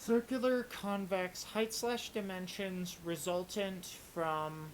Circular convex height slash dimensions resultant from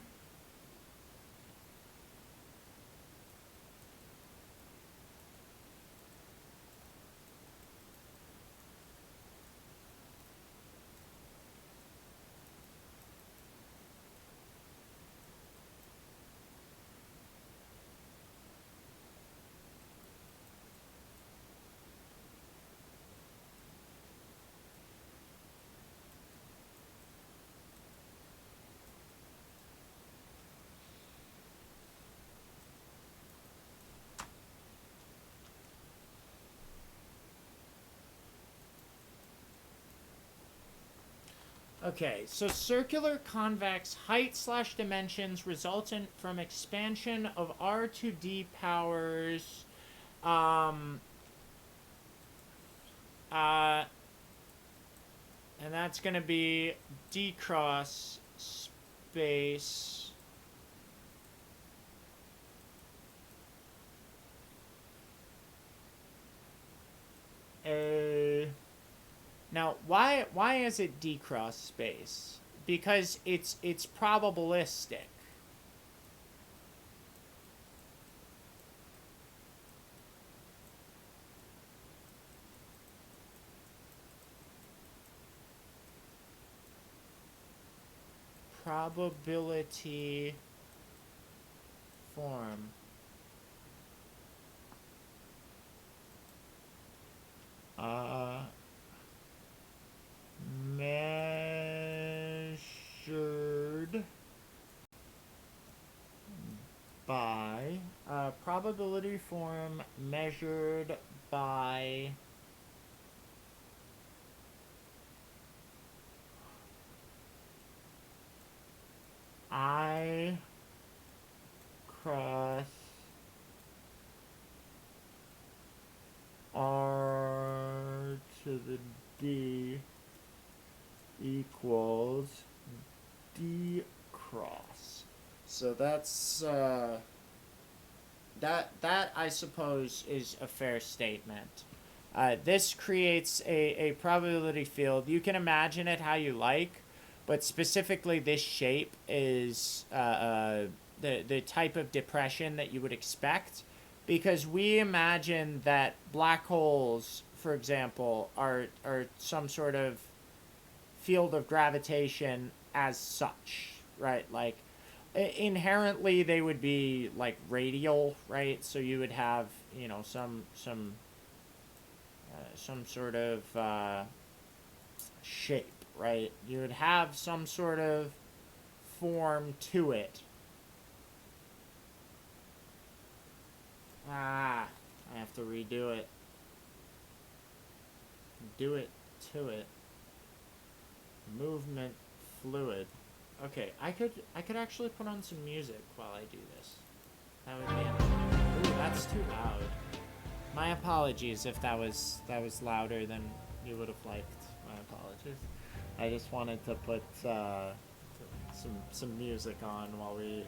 Okay, so circular convex height slash dimensions resultant from expansion of R2D powers, um, uh, and that's going to be D cross space. A. Now, why is it D cross space? Because it's probabilistic. Probability form. Measured by probability form measured by I cross R to the D equals D cross. So that's that I suppose is a fair statement. This creates a probability field. You can imagine it how you like, but specifically this shape is the type of depression that you would expect, because we imagine that black holes, for example, are some sort of field of gravitation as such, right? Like inherently they would be like radial, right? So you would have, you know, some sort of shape, right? You would have some sort of form to it. I have to redo it. Do it to it. Movement fluid. Okay, I could actually put on some music while I do this. That would be interesting. Ooh, that's too loud. My apologies if that was louder than you would have liked. My apologies. I just wanted to put some music on while we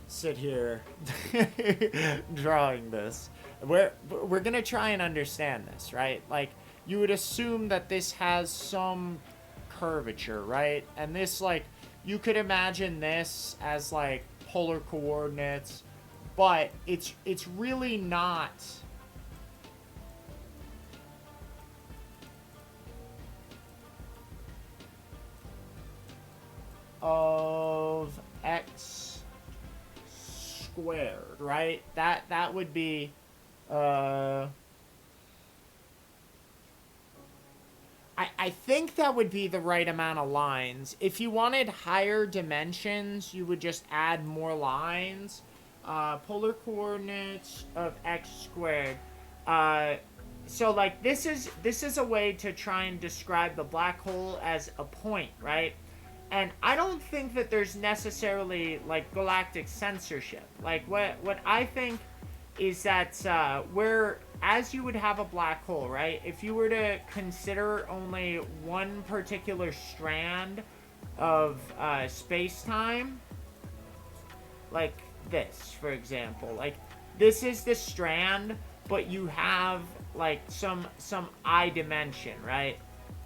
sit here drawing this. We're gonna try and understand this, right? Like, you would assume that this has some curvature, right? And this, like, you could imagine this as like polar coordinates, but it's really not of x squared, right? That would be I think that would be the right amount of lines. If you wanted higher dimensions, you would just add more lines. Polar coordinates of x squared. So like this is a way to try and describe the black hole as a point, right? And I don't think that there's necessarily like galactic censorship. Like what I think is that where as you would have a black hole, right? If you were to consider only one particular strand of space-time, like this, for example, like this is the strand, but you have like some I dimension, right?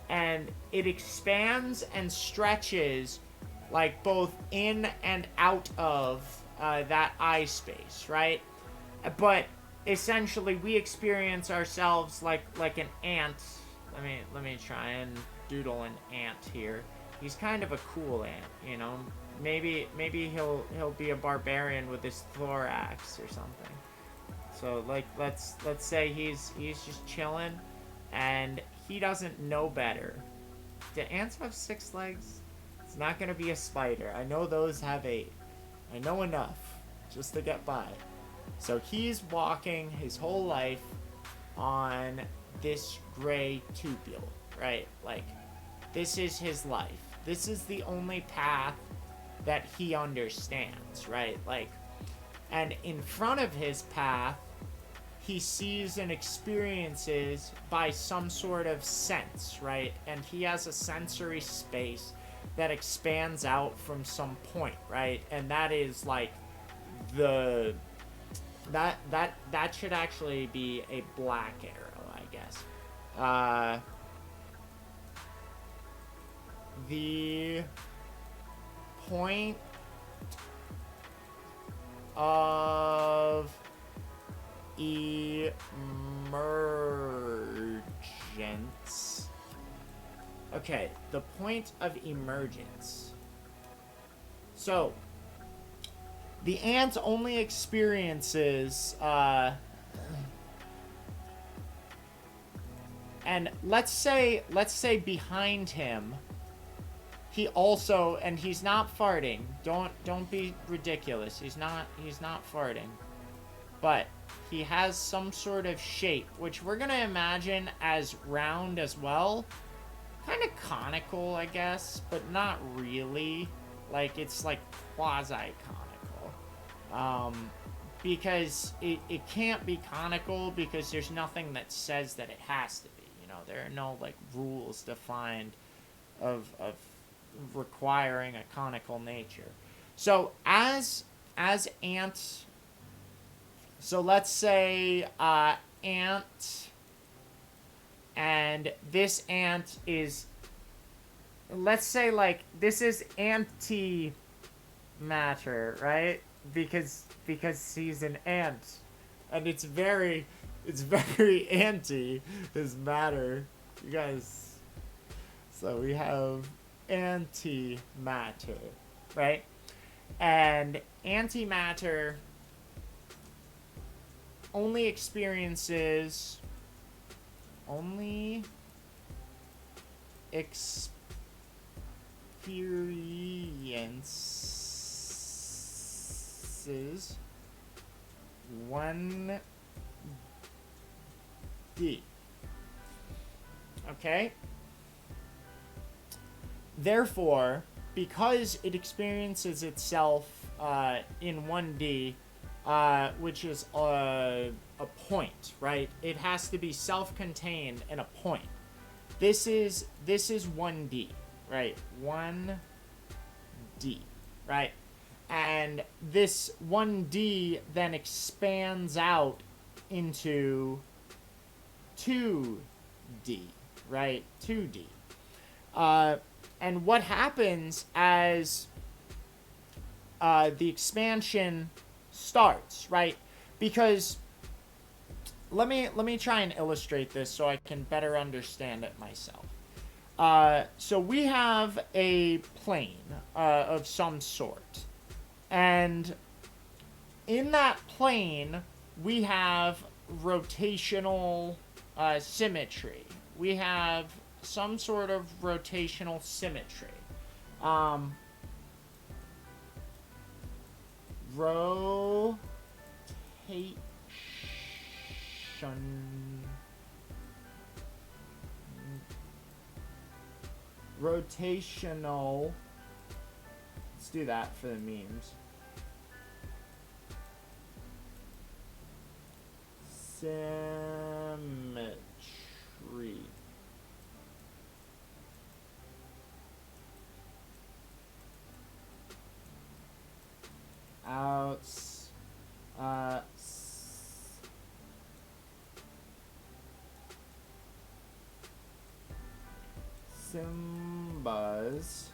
and it expands and stretches like both in and out of that eye space, right? But essentially, we experience ourselves like an ant. Let me try and doodle an ant here. He's kind of a cool ant, you know. Maybe he'll be a barbarian with his thorax or something. So like let's say he's just chilling, and he doesn't know better. Do ants have 6 legs? It's not gonna be a spider. I know those have 8. I know enough just to get by. So he's walking his whole life on this gray tubule, right? Like, this is his life. This is the only path that he understands, right? Like, and in front of his path, he sees and experiences by some sort of sense, right? And he has a sensory space that expands out from some point, right? And that is like the that should actually be a black arrow, I guess. The point of emergence. Okay, the point of emergence. So, the ant only experiences, and let's say behind him, he also, and he's not farting. Don't be ridiculous. He's not farting. But he has some sort of shape, which we're gonna imagine as round as well. Kind of conical, I guess, but not really. Like, it's like quasi-conical. Because it can't be conical because there's nothing that says that it has to be. You know, there are no, like, rules defined of requiring a conical nature. So, as ants... So, let's say, ant... And this ant is, let's say, like, this is antimatter, right? Because he's an ant, and it's very anti his matter, you guys. So we have antimatter, right? And antimatter only experiences experiences 1D. Okay? Therefore, because it experiences itself in 1D, which is a point, right? It has to be self-contained in a point. This is 1D, right? 1D, right? And this 1D then expands out into 2D, right? 2D. And what happens as the expansion starts, right? Because let me try and illustrate this so I can better understand it myself. So we have a plane of some sort, and in that plane we have rotational symmetry. We have some sort of rotational symmetry. Rotational. Let's do that for the memes. Symmetry. Simbas.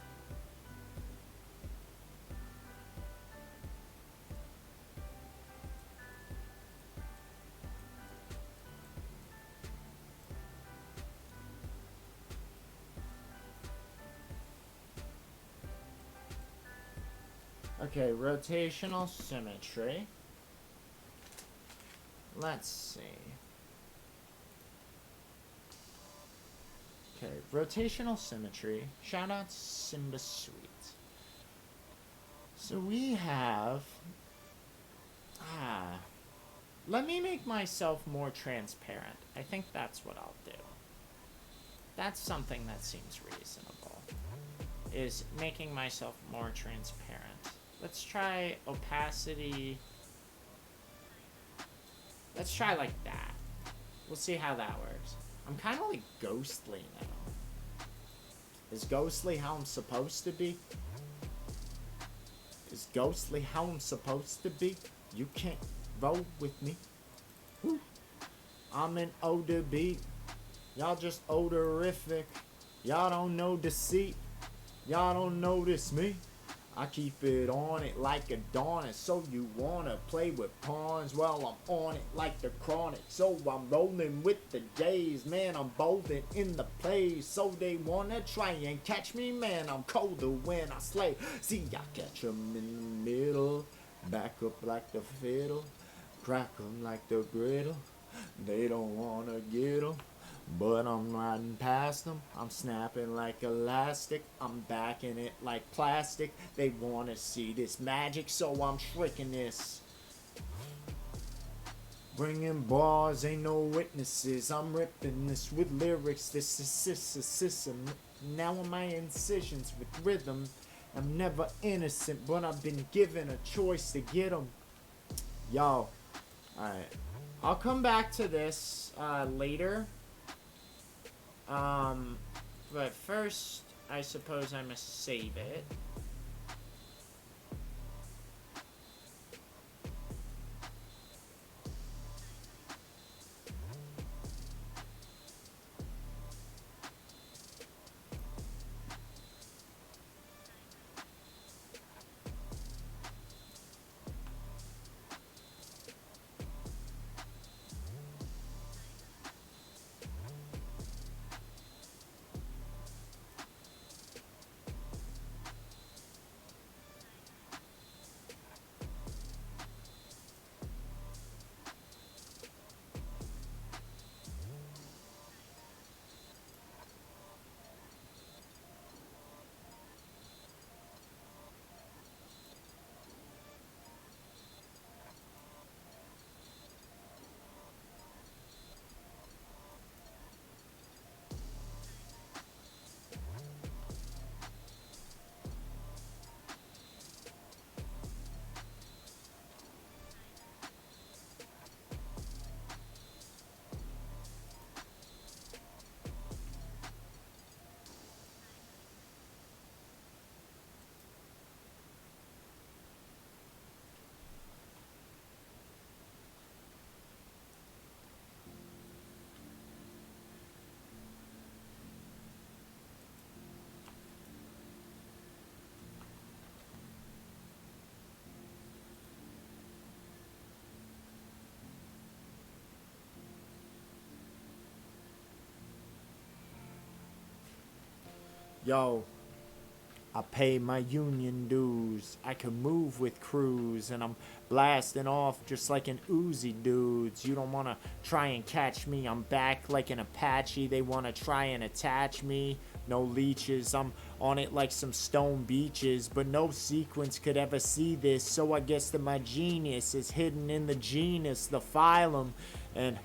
Okay, rotational symmetry. Let's see. Okay, rotational symmetry. Shout out Simba Sweet. So we have... let me make myself more transparent. I think that's what I'll do. That's something that seems reasonable. Is making myself more transparent. Let's try opacity. Let's try like that. We'll see how that works. I'm kind of like ghostly now. Is ghostly how I'm supposed to be? Is ghostly how I'm supposed to be? You can't roll with me. Woo. I'm an older beat. Y'all just odorific. Y'all don't know deceit. Y'all don't notice me. I keep it on it like a dawn, and so you wanna play with pawns? Well, I'm on it like the chronic, so I'm rolling with the J's. Man, I'm bolting in the plays, so they wanna try and catch me. Man, I'm colder when I slay. See, I catch 'em in the middle, back up like the fiddle, crack 'em like the griddle. They don't wanna get 'em, but I'm riding past them. I'm snapping like elastic. I'm backing it like plastic. They want to see this magic, so I'm tricking this. Bringing bars, ain't no witnesses. I'm ripping this with lyrics. This is system. Now on my incisions with rhythm. I'm never innocent, but I've been given a choice to get them. Yo. Alright. I'll come back to this later. But first, I suppose I must save it. Yo, I pay my union dues. I can move with crews, and I'm blasting off just like an Uzi dudes. You don't wanna try and catch me. I'm back like an Apache. They wanna try and attach me. No leeches. I'm on it like some stone beaches, but no sequence could ever see this. So I guess that my genius is hidden in the genus, the phylum, and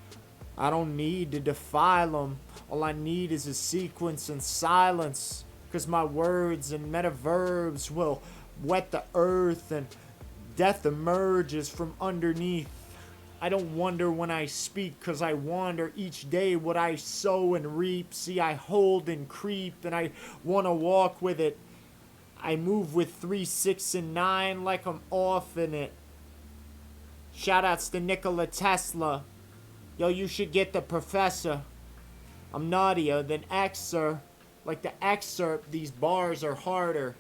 I don't need to defile them. All I need is a sequence and silence. Cause my words and metaverbs will wet the earth and death emerges from underneath. I don't wonder when I speak, cause I wander each day what I sow and reap. See, I hold and creep, and I wanna walk with it. I move with 3, 6, and 9 like I'm off in it. Shoutouts to Nikola Tesla. Yo, you should get the professor. I'm naughtier than X, sir. Like the excerpt, these bars are harder.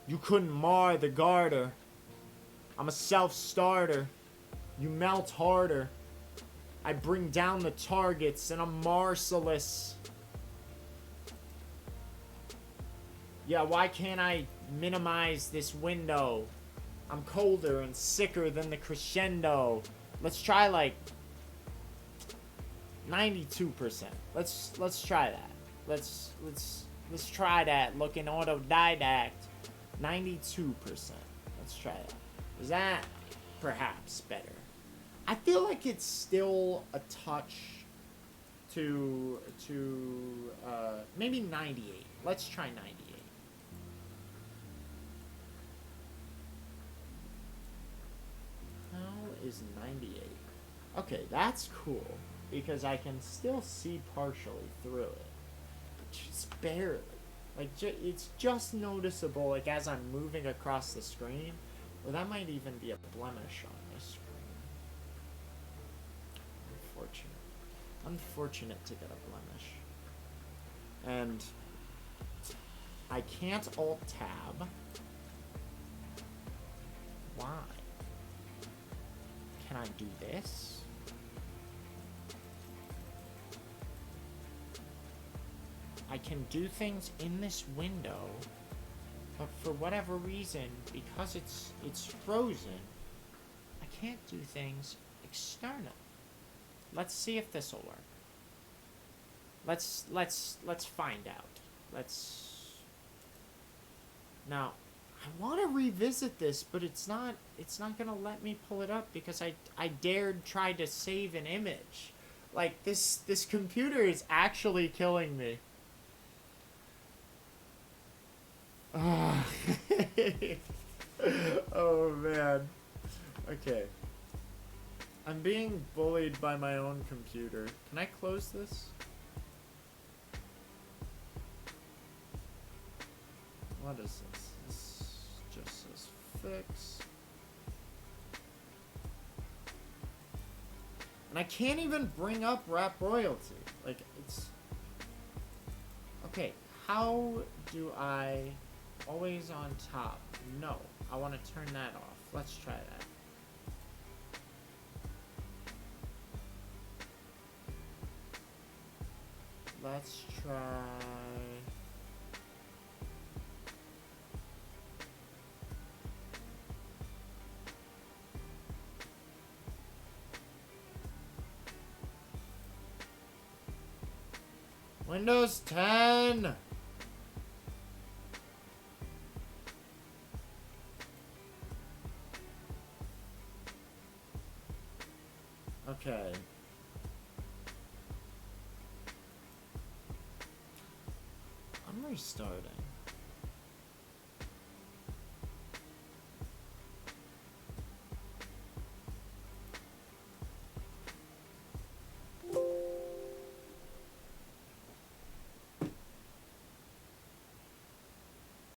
You couldn't mar the garter. I'm a self-starter. You melt harder. I bring down the targets and I'm merciless. Yeah, why can't I minimize this window? I'm colder and sicker than the crescendo. Let's try like 92%. Let's try that. Let's try that looking autodidact. 92%. Let's try that. Is that perhaps better? I feel like it's still a touch to maybe 98. Let's try 98. How is 98? Okay, that's cool because I can still see partially through it, but just barely. Like it's just noticeable, like as I'm moving across the screen. Well, that might even be a blemish on this screen. Unfortunate to get a blemish. And I can't Alt-Tab. Why? Can I do this? I can do things in this window, but for whatever reason, because it's frozen, I can't do things external. Let's see if this will work. Let's find out. Now, I want to revisit this, but it's not gonna let me pull it up because I dared try to save an image. Like this computer is actually killing me. Oh man. Okay. I'm being bullied by my own computer. Can I close this? What is this? This just says fix. And I can't even bring up rap royalty. Like, it's... Okay, how do I... Always on top? No. I want to turn that off. Let's try that. Let's try... Windows 10! Okay. I'm restarting.